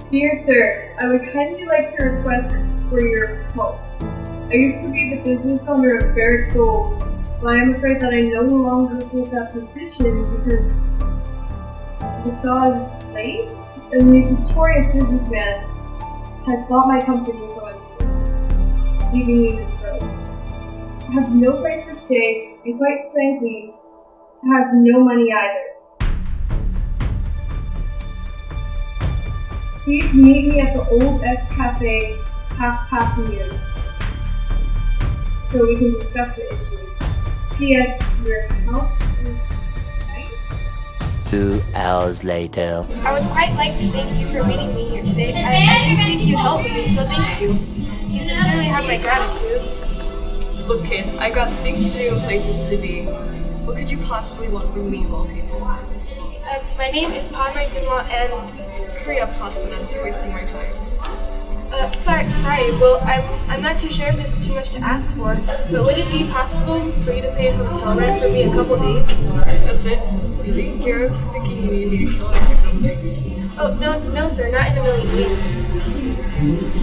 Dear sir, I would kindly like to request for your help. I used to be the business owner of Barrett Gold, but I am afraid that I no longer hold that position because Visage Lake, a notorious businessman, has bought my company from leaving me in broke. I have no place to stay, and quite frankly, I have no money either. Please meet me at the Old X Cafe, half past noon, so we can discuss the issue. P.S. Your house is nice. 2 hours later. I would quite like to thank you for meeting me here today. I didn't think you'd help me, so thank you. You sincerely have my gratitude. Look, kid, I got things to do and places to be. What could you possibly want from me, of all people? My name is Padma Dimla, and Hurry up, Pastadance, you're wasting my time. sorry. Well, I'm not too sure if this is too much to ask for, but would it be possible for you to pay a hotel rent for me a couple days? That's it? Really? Here, I was thinking you needed me to kill him or something. Oh, no, sir, not in a million years.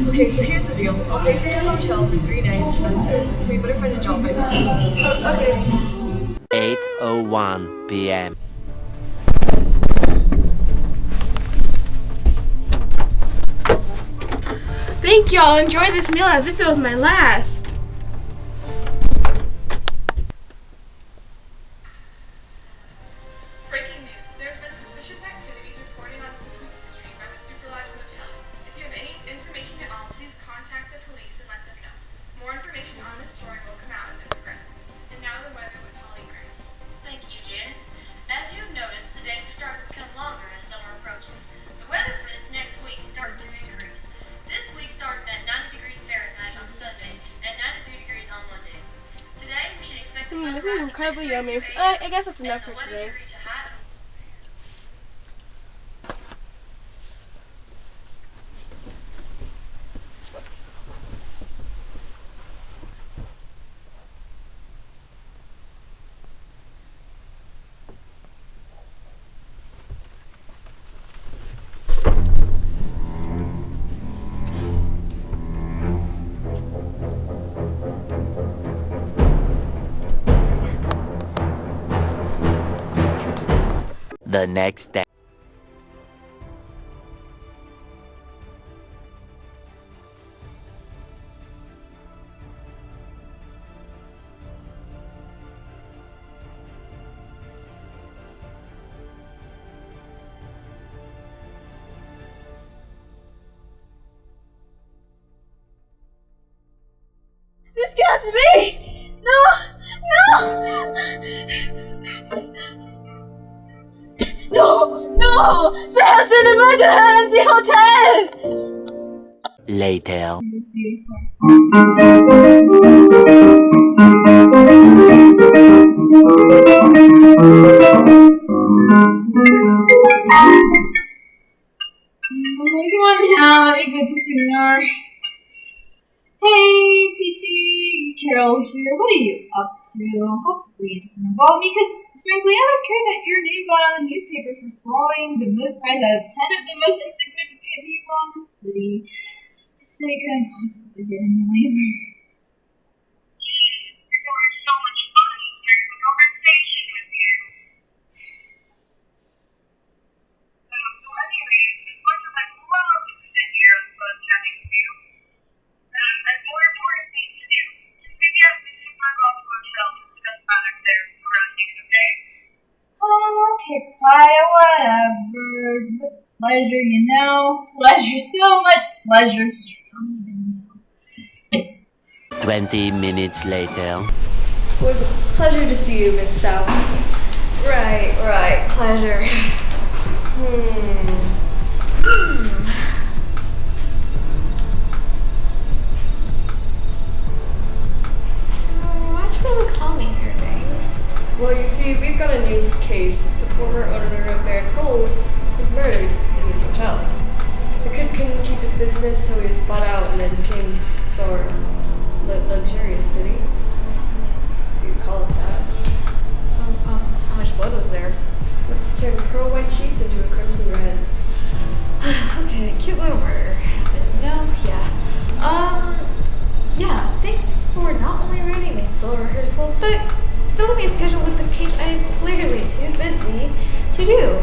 Okay, so here's the deal. I'll pay for your hotel for 3 nights, and that's it. So you better find a job by then. Okay. 8:01 p.m. Thank y'all. Enjoy this meal as if it was my last. Breaking news. There's been suspicious activities reported on Tapupu Street by the Superlodge Motel. If you have any information at all, please contact the police and let them know. More information on this story will come out as it progresses. And now the weather with Holly Gray. Thank you, Janice. As you've noticed, the days are starting to become longer as summer approaches. The weather for this next week is starting to increase. This week started at 90 degrees Fahrenheit on Sunday and 93 degrees on Monday. Today, we should expect the sun to This is rise incredibly to 6:32 yummy. a.m. I guess that's and enough the for weather today. could reach a high of The next day. Disgust me! No! No! Say to the murder in the hotel! Later. Come on, egotistic nurse. Hey, Peachy, Carol here. What are you up to? Hopefully it doesn't involve me, because frankly, I don't care that your name got on the newspaper for swallowing the most prize out of 10 of the most insignificant people in the city. The city couldn't possibly get any labor. You're having so much fun hearing the conversation with you. So anyways, as much as I'd love to sit here on the phone chatting with you, I've more important things to do. Just maybe ask the Superlodge Motel to discuss matters there around noon, okay? Okay, fine, whatever. With pleasure, you know. Pleasure, so much pleasure. You don't even know. 20 minutes later. It was a pleasure to see you, Miss South. Right, pleasure. So, why'd you really call me here, Bangs? Well, you see, we've got a new case. The former owner of Barrett Gold was murdered in this hotel. The kid couldn't keep his business, so he was bought out and then came to our luxurious city. If you'd call it that. How much blood was there? Let's turn pearl white sheets into a crimson red. Okay, cute little But fill me a schedule with the case I'm clearly too busy to do.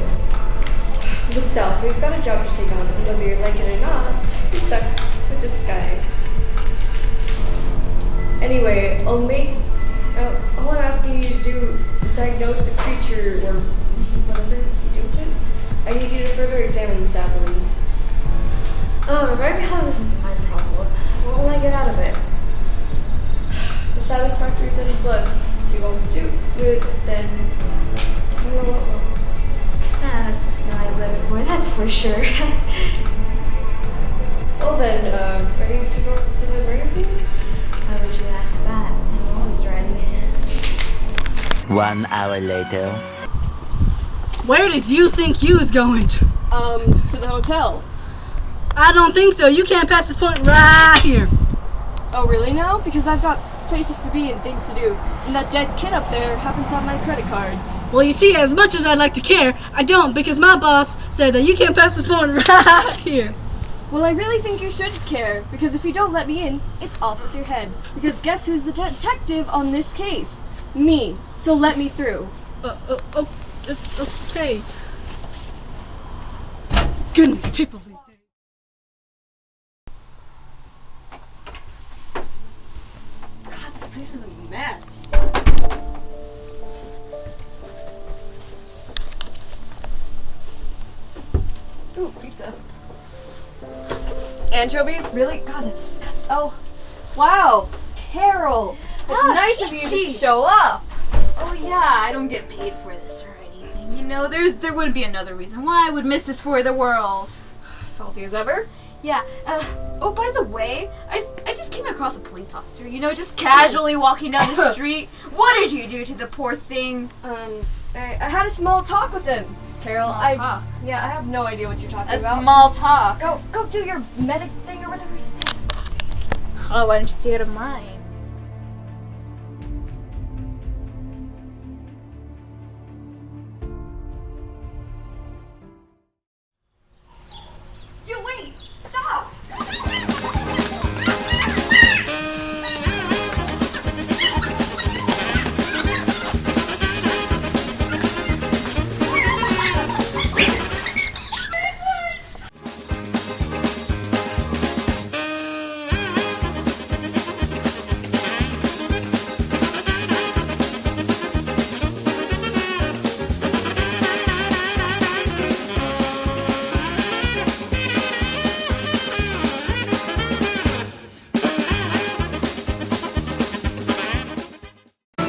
Look, South, we've got a job to take on, and whether you like it or not, you're stuck with this guy. Anyway, all I'm asking you to do is diagnose the creature, or whatever you do with it. I need you to further examine the stab wounds. Oh, right how this is my problem. What will I get out of it? The satisfactory scent of blood. If you won't do it, then I don't know what will. Ah, that's the smell I live for, that's for sure. Well then, ready to go to the emergency? Why would you ask that? I'm always ready. 1 hour later. Where does you think you's going? To the hotel. I don't think so. You can't pass this point right here. Oh, really now? Because I've got places to be and things to do. And that dead kid up there happens to have my credit card. Well, you see, as much as I'd like to care, I don't, because my boss said that you can't pass this point right here. Well, I really think you should care, because if you don't let me in, it's off with your head. Because guess who's the detective on this case? Me. So let me through. Okay. Goodness, people these days. God, this place is a mess. Ooh, pizza. Anchovies? Really? God, that's disgusting. Oh, wow. Carol, it's nice of you to show up. Oh yeah, I don't get paid for this or anything. You know, there wouldn't be another reason why I would miss this for the world. Salty as ever. Yeah. Oh, by the way, I just came across a police officer. You know, just casually walking down the street. What did you do to the poor thing? I had a small talk with him. Carol, Small talk? Yeah, I have no idea what you're talking A about. small talk. Go do your medic thing or whatever. Oh, why don't you stay out of mine? You wait! Stop!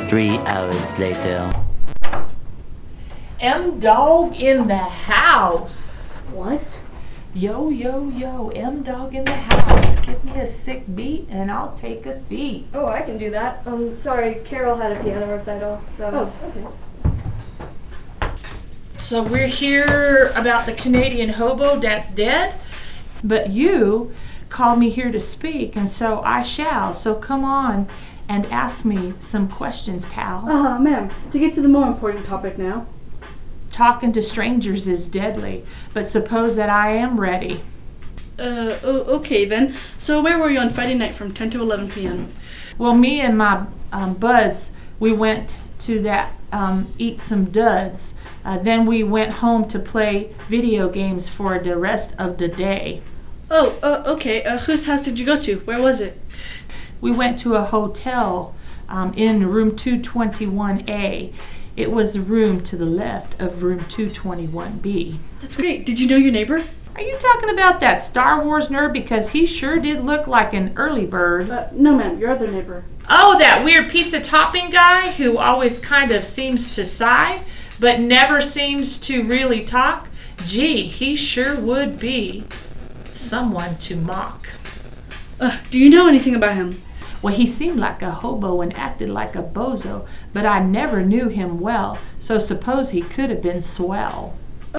Three hours later. M-Dog in the house. What? Yo, M-Dog in the house. Give me a sick beat and I'll take a seat. Oh, I can do that. Sorry, Carol had a piano recital, so. Oh, okay. So we're here about the Canadian hobo that's dead, but you called me here to speak, and so I shall. So come on and ask me some questions, pal. Ma'am, to get to the more important topic now. Talking to strangers is deadly, but suppose that I am ready. Okay then. So where were you on Friday night from 10 to 11 p.m.? Well, me and my buds, we went to that eat some duds. Then we went home to play video games for the rest of the day. Okay. Whose house did you go to? Where was it? We went to a hotel in room 221A. It was the room to the left of room 221B. That's great. Did you know your neighbor? Are you talking about that Star Wars nerd? Because he sure did look like an early bird. No ma'am, your other neighbor. Oh, that weird pizza topping guy who always kind of seems to sigh, but never seems to really talk? Gee, he sure would be someone to mock. Do you know anything about him? Well, he seemed like a hobo and acted like a bozo, but I never knew him well, so suppose he could have been swell.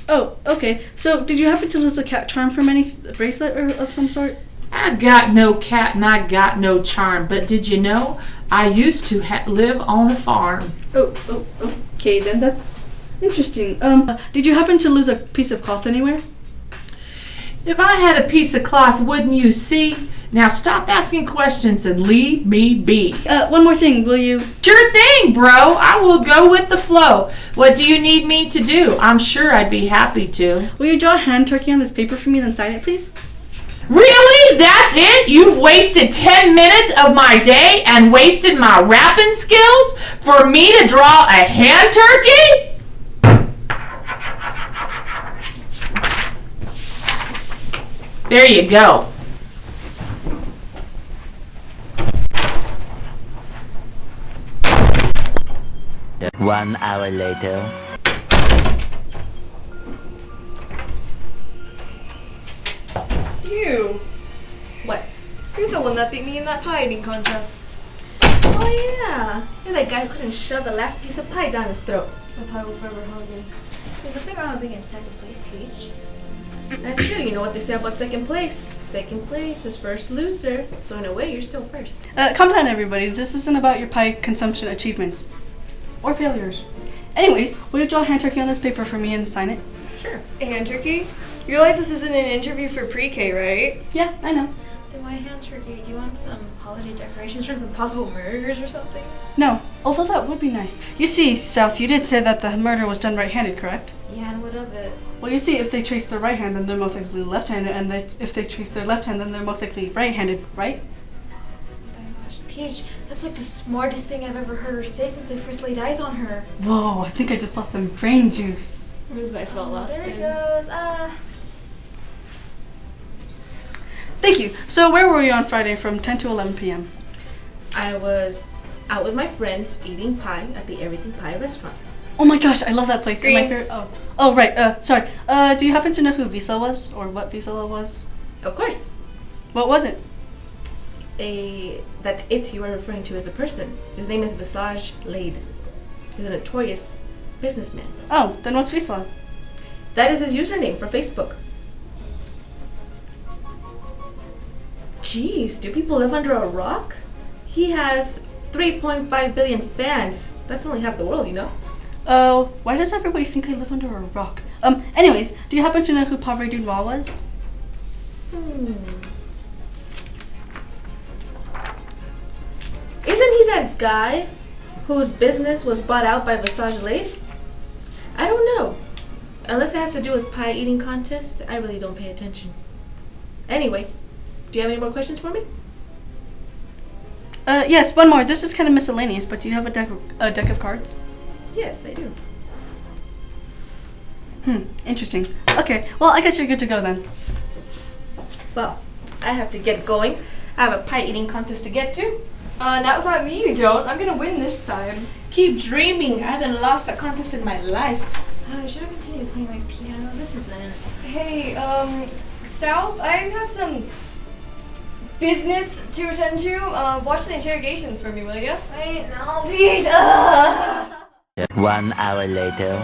Oh, okay. So did you happen to lose a cat charm from any bracelet or of some sort? I got no cat and I got no charm, but did you know I used to live on a farm? Okay then, that's interesting. Did you happen to lose a piece of cloth anywhere? If I had a piece of cloth, wouldn't you see? Now stop asking questions and leave me be. One more thing, will you? Sure thing, bro. I will go with the flow. What do you need me to do? I'm sure I'd be happy to. Will you draw a hand turkey on this paper for me, then sign it, please? Really? That's it? You've wasted 10 minutes of my day and wasted my rapping skills for me to draw a hand turkey? There you go. One hour later. You. What? You're the one that beat me in that pie eating contest. Oh yeah, you're that guy who couldn't shove the last piece of pie down his throat. The pie will forever haunt me. There's nothing wrong with being in second place, Peach. That's true. You know what they say about second place? Second place is first loser. So in a way, you're still first. Calm down, everybody. This isn't about your pie consumption achievements. Or failures. Anyways, will you draw a hand turkey on this paper for me and sign it? Sure. A hand turkey? You realize this isn't an interview for pre-K, right? Yeah, I know. Then why hand turkey? Do you want some holiday decorations from some possible murderers or something? No, although that would be nice. You see, South, you did say that the murder was done right-handed, correct? Yeah, and what of it? Well, you see, if they trace their right hand, then they're most likely left-handed, and if they trace their left hand, then they're most likely right-handed, right? Oh my gosh, Peach, that's like the smartest thing I've ever heard her say since I first laid eyes on her. Whoa, I think I just lost some brain juice. It was nice while it lasted. There it goes. Thank you. So where were you on Friday from 10 to 11 p.m.? I was out with my friends eating pie at the Everything Pie restaurant. Oh my gosh, I love that place. It's my Green. favorite. Oh, right. Sorry. Do you happen to know who Visa was, or what Visa was? Of course. What was it? That's it you are referring to as a person. His name is Visage Lade. He's a notorious businessman. Oh, then what's Visa? That is his username for Facebook. Jeez, do people live under a rock? He has 3.5 billion fans. That's only half the world, you know? Oh, why does everybody think I live under a rock? Anyways, do you happen to know who Pauvre Dunois was? Isn't he that guy whose business was bought out by Visage Lade? I don't know. Unless it has to do with pie eating contest, I really don't pay attention. Anyway, do you have any more questions for me? Yes, one more. This is kind of miscellaneous, but do you have a deck of cards? Yes, I do. Interesting. Okay, well, I guess you're good to go then. Well, I have to get going. I have a pie eating contest to get to. Not without me, you don't. I'm gonna win this time. Keep dreaming. I haven't lost a contest in my life. I should have continued playing my piano. This isn't. Hey, South, I have some business to attend to. Watch the interrogations for me, will you? Wait, no, Peach. 1 hour later.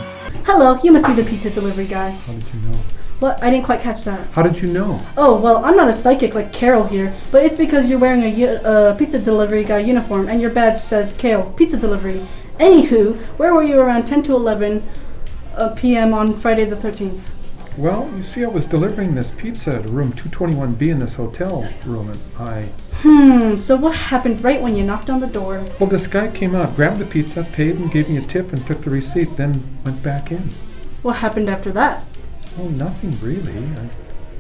Hello, you must be the pizza delivery guy. How did you know? What? I didn't quite catch that. How did you know? Oh, well, I'm not a psychic like Carol here, but it's because you're wearing a pizza delivery guy uniform and your badge says Kale, pizza delivery. Anywho, where were you around 10 to 11 p.m. on Friday the 13th? Well, you see, I was delivering this pizza at room 221B in this hotel room, and So what happened right when you knocked on the door? Well, this guy came out, grabbed the pizza, paid, and gave me a tip, and took the receipt, then went back in. What happened after that? Oh, nothing really. I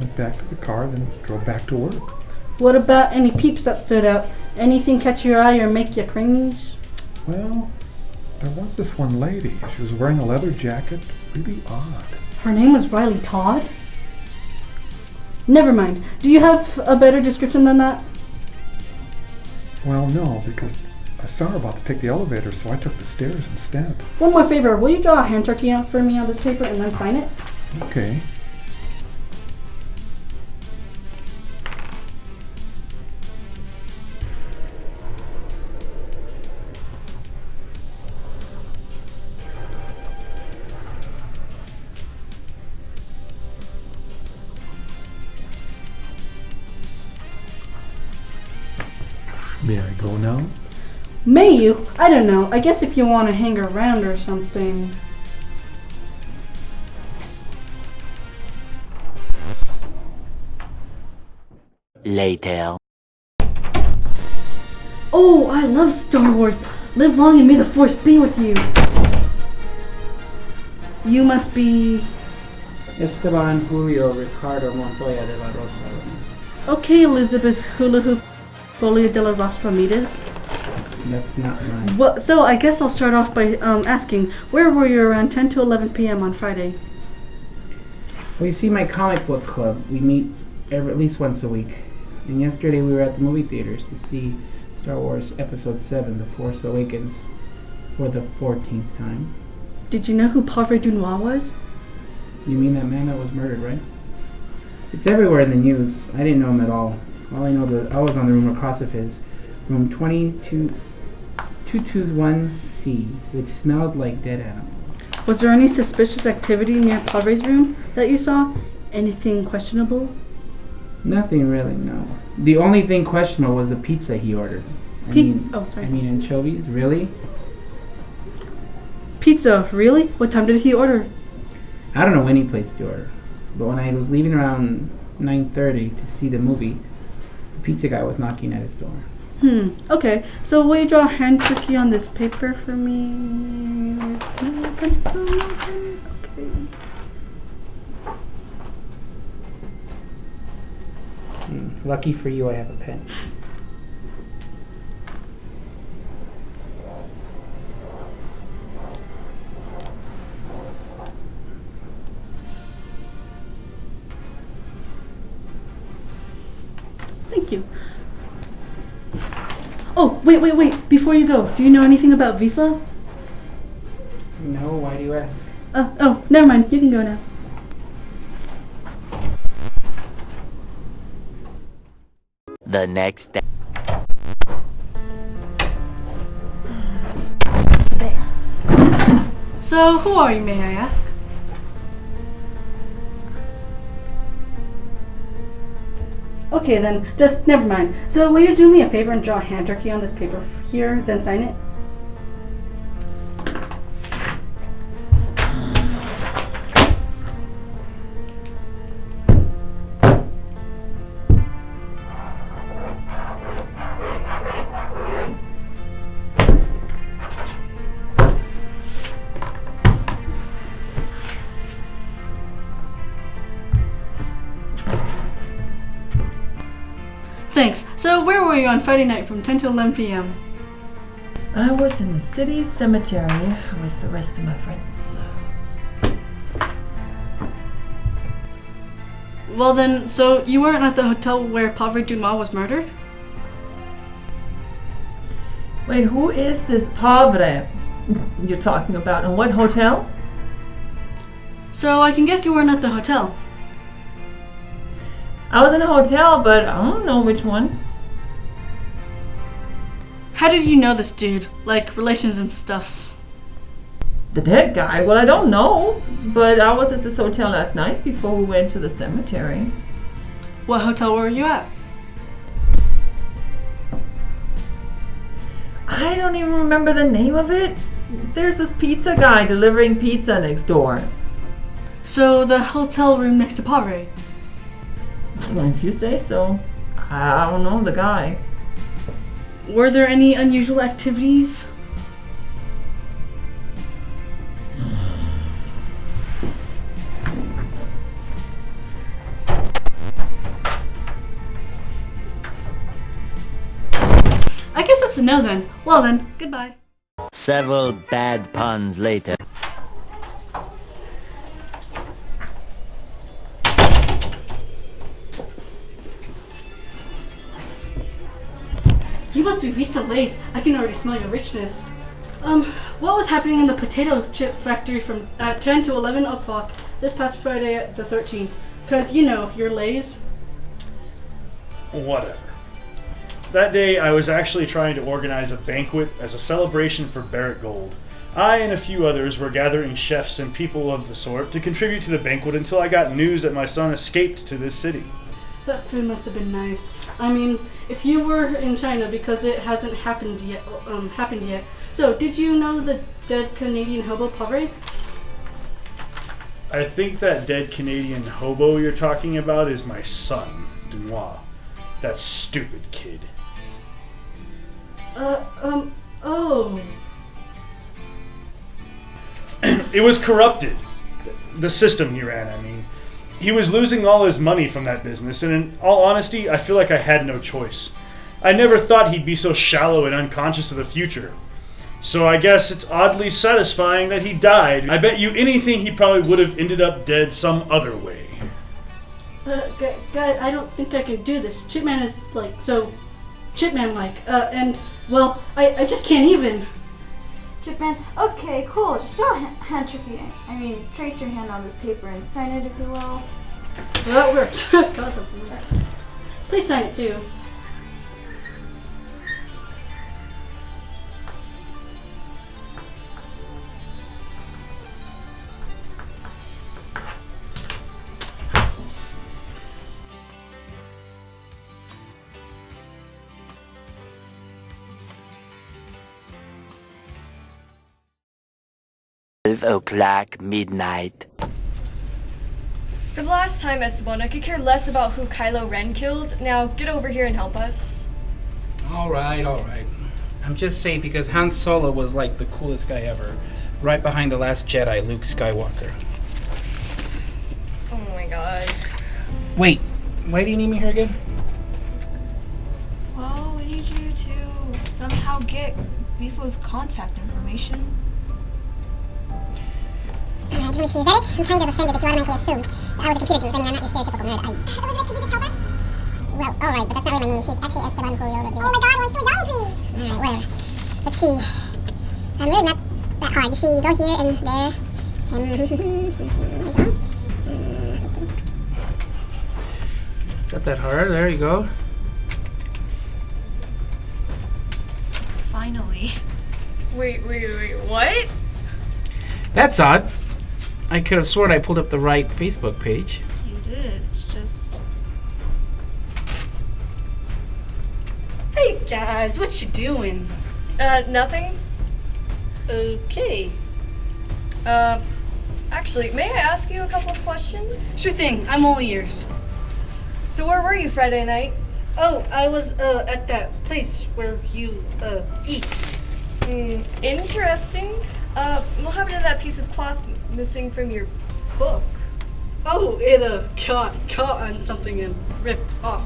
went back to the car, then drove back to work. What about any peeps that stood out? Anything catch your eye or make you cringe? Well, there was this one lady. She was wearing a leather jacket. Really odd. Her name was Riley Todd? Never mind. Do you have a better description than that? Well, no, because I saw her about to take the elevator, so I took the stairs instead. One more favor. Will you draw a hand turkey out for me on this paper and then sign it? Okay. May I go now? May you? I don't know. I guess if you want to hang around or something. later. Oh, I love Star Wars. Live long and may the Force be with you. You must be... Esteban Julio Ricardo Montoya de la Rosa. Okay, Elizabeth Hula Hoop Folia de la Las Ramirez. That's not mine. Well, so I guess I'll start off by asking, where were you around 10 to 11 p.m. on Friday? Well, you see, my comic book club, we meet at least once a week. And yesterday we were at the movie theaters to see Star Wars Episode 7, The Force Awakens, for the 14th time. Did you know who Padre Dunois was? You mean that man that was murdered, right? It's everywhere in the news. I didn't know him at all. All I know that I was on the room across of his, room 221C, which smelled like dead animals. Was there any suspicious activity near Padre's room that you saw? Anything questionable? Nothing really, no. The only thing questionable was the pizza he ordered. I mean anchovies, really? Pizza, really? What time did he order? I don't know when he placed the order, but when I was leaving around 9:30 to see the movie, the pizza guy was knocking at his door. Okay. So will you draw a hand cookie on this paper for me? Okay. Lucky for you, I have a pen. Thank you. Oh, wait. Before you go, do you know anything about Visa? No, why do you ask? Oh, never mind. You can go now. The next day. So, who are you, may I ask? Okay then, just never mind. So will you do me a favor and draw a hand turkey on this paper here, then sign it? Thanks. So where were you on Friday night from 10 to 11 p.m.? I was in the city cemetery with the rest of my friends. Well then, so you weren't at the hotel where Padre Dunois was murdered? Wait, who is this Padre you're talking about? And what hotel? So I can guess you weren't at the hotel. I was in a hotel, but I don't know which one. How did you know this dude? Like, relations and stuff? The dead guy? Well, I don't know. But I was at this hotel last night before we went to the cemetery. What hotel were you at? I don't even remember the name of it. There's this pizza guy delivering pizza next door. So the hotel room next to Padre? Well, if you say so. I don't know the guy. Were there any unusual activities? I guess that's a no then. Well then, goodbye. Several bad puns later. You must be Vista Lays. I can already smell your richness. What was happening in the potato chip factory from 10 to 11 o'clock this past Friday the 13th? Because, you know, your Lays. Whatever. That day, I was actually trying to organize a banquet as a celebration for Barrett Gold. I and a few others were gathering chefs and people of the sort to contribute to the banquet until I got news that my son escaped to this city. That food must have been nice. I mean, if you were in China, because it hasn't happened yet. So, did you know the dead Canadian hobo Padre? I think that dead Canadian hobo you're talking about is my son, Dunois. That stupid kid. Oh. It was corrupted. The system he ran, I mean. He was losing all his money from that business, and in all honesty, I feel like I had no choice. I never thought he'd be so shallow and unconscious of the future. So I guess it's oddly satisfying that he died. I bet you anything he probably would have ended up dead some other way. Guys, I don't think I can do this. Chipman is like so Chipman-like, and well, I just can't even. Chipman, okay, cool. Just draw a hand trace your hand on this paper and sign it if you will. Well, that works. God, that's weird. Please sign it too. Midnight. For the last time, Esteban, I could care less about who Kylo Ren killed. Now, get over here and help us. Alright. I'm just saying because Han Solo was like the coolest guy ever. Right behind the last Jedi, Luke Skywalker. Oh my god. Wait, why do you need me here again? Well, we need you to somehow get Vizsla's contact information. Alright, let me see. Is that it? I'm kind of offended that you automatically assumed that I was a computer genius. I mean, I'm not your stereotypical nerd. Elizabeth, could you just help us? Well, alright, but that's not really my name. It's actually Esteban Julio Rodriguez. Oh my god, we're so young, please! Alright, whatever. Let's see. I'm really not that hard. You see, you go here and there. There you go. It's not that hard. There you go. Finally. Wait, what? That's odd. I could have sworn I pulled up the right Facebook page. You did. It's just... Hey guys, what you doing? Nothing. Okay. Actually, may I ask you a couple of questions? Sure thing, I'm all ears. So where were you Friday night? Oh, I was, at that place where you, eat. Interesting. What happened to that piece of cloth missing from your book? Oh, it, caught on something and ripped off.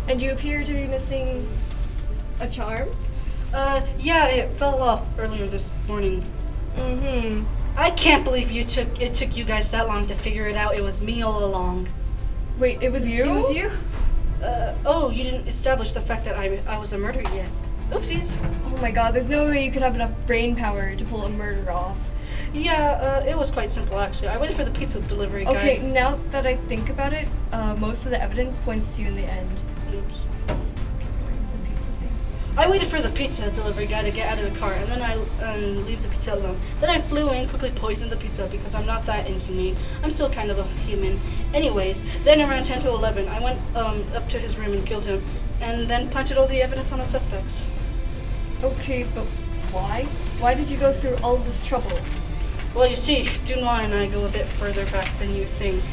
And you appear to be missing a charm? Yeah, it fell off earlier this morning. Mm-hmm. I can't believe it took you guys that long to figure it out. It was me all along. Wait, it was you? It was you? Oh, you didn't establish the fact that I was a murderer yet. Oopsies. Oh my god, there's no way you could have enough brain power to pull a murder off. Yeah, it was quite simple actually. I waited for the pizza delivery guy. Okay, now that I think about it, most of the evidence points to you in the end. Oops. I waited for the pizza delivery guy to get out of the car, and then I leave the pizza alone. Then I flew in, quickly poisoned the pizza because I'm not that inhumane. I'm still kind of a human. Anyways, then around 10 to 11, I went up to his room and killed him, and then planted all the evidence on the suspects. Okay, but why? Why did you go through all this trouble? Well, you see, Dunois and I go a bit further back than you think.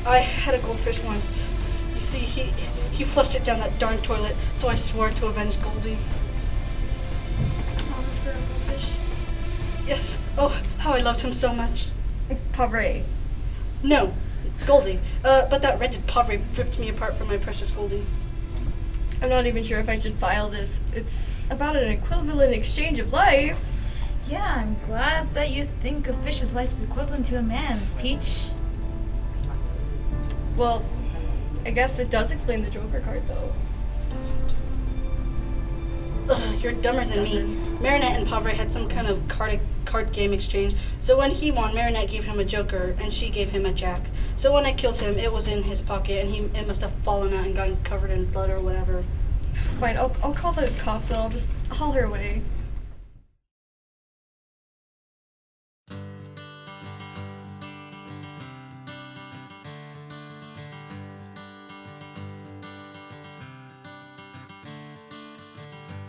I had a goldfish once. You see, he flushed it down that darn toilet, so I swore to avenge Goldie. All this for a goldfish? Yes. Oh, how I loved him so much. Pavre. No, Goldie. But that wretched Pavre ripped me apart from my precious Goldie. I'm not even sure if I should file this. It's about an equivalent exchange of life. Yeah, I'm glad that you think a fish's life is equivalent to a man's, Peach. Well, I guess it does explain the Joker card, though. Ugh, you're dumber than me. Marinette and Pavre had some kind of card game exchange. So when he won, Marinette gave him a Joker, and she gave him a Jack. So when I killed him, it was in his pocket, and it must have fallen out and gotten covered in blood or whatever. Fine, I'll call the cops and I'll just haul her away.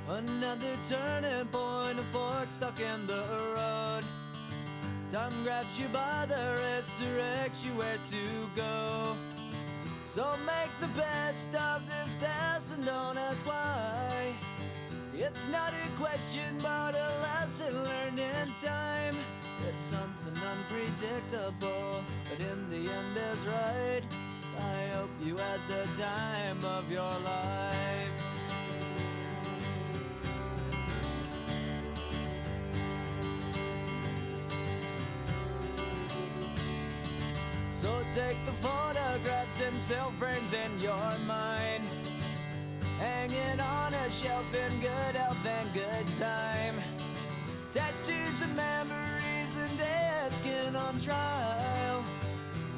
Another turning point, a fork stuck in the road. Time grabs you by the wrist, directs you where to go. So make the best of this test and don't ask why. It's not a question but a lesson learned in time. It's something unpredictable, but in the end is right. I hope you had the time of your life. So take the photographs and still frames in your mind, hanging on a shelf in good health and good time. Tattoos and memories and dead skin on trial.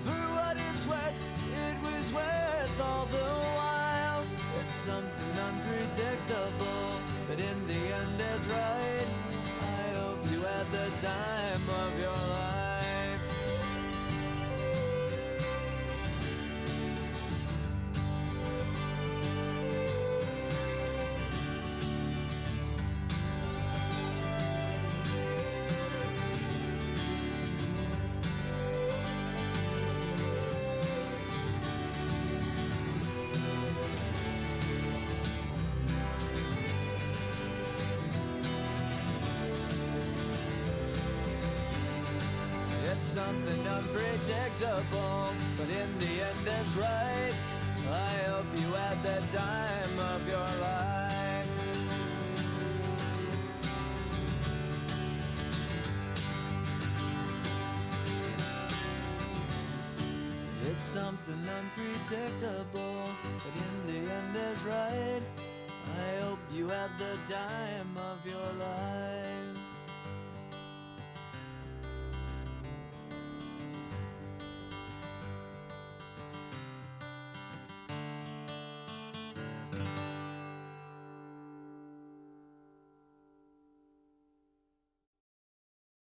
For what it's worth, it was worth all the while. It's something unpredictable, but in the end is right. I hope you had the time of your life. It's something unpredictable, but in the end it's right. I hope you had the time of your life. It's something unpredictable, but in the end is right. I hope you had the time of your life.